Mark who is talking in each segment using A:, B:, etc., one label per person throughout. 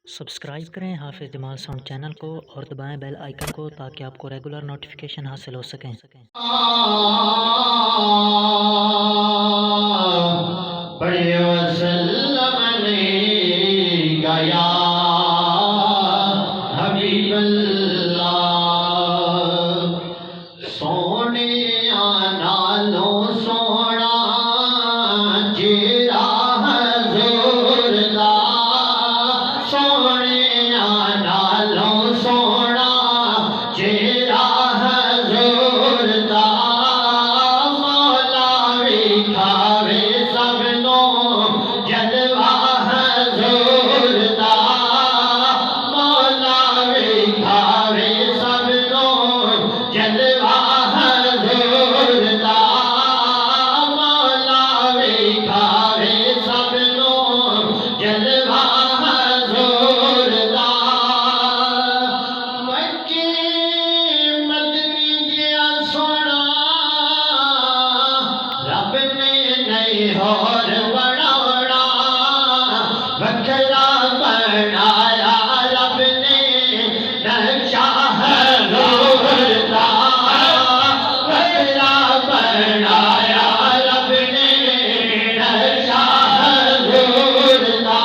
A: Subscribe करें हाफिज़ Jamal sound channel को और दबाएं बेल आइकन को ताकि आपको रेगुलर नोटिफिकेशन हासिल हो सकें।
B: बड़े वसल्लम गया हबीबल्लाह सोने नालो सोना जेरा हजूर दा सोने नालो सोना जेरा हजूर दा मौला विखावे सबनो जलवा हजूर दा मौला विखावे सबनो जलवा हजूर दा मौला विखावे सबनो जलवा हजूर दा मक्के मदनी जिया सोना रब ने नहीं होर बनाना वखरा बनाया रब ने नक्शा हजूर दा वखरा बनाया रब ने नक्शा हजूर दा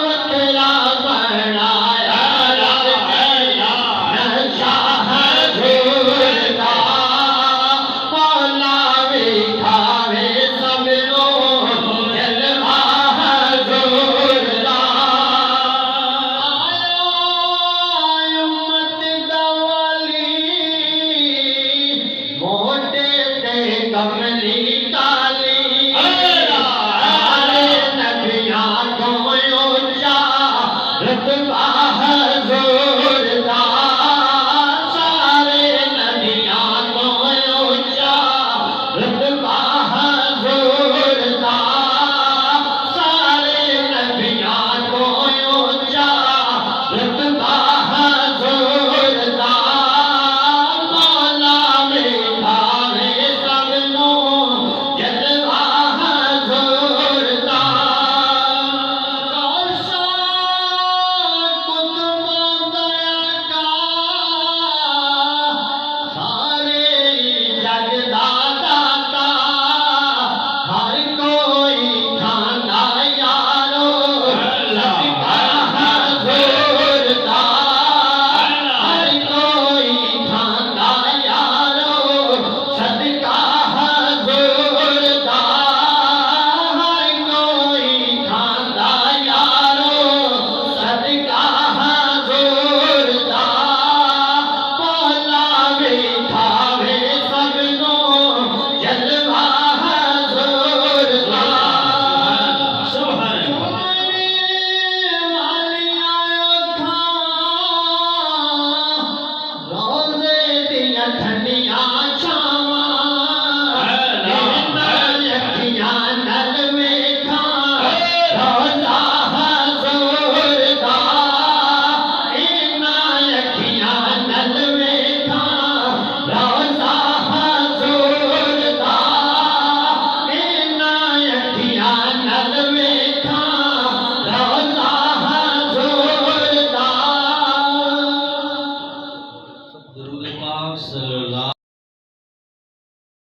B: वखरा बनाया रब ने नक्शा हजूर दा मौला विखावे सबनो जलवा हजूर दा उम्मत दा वाली मोटे ते कमली काली सारे नबियां तो ऊंचा रुतबा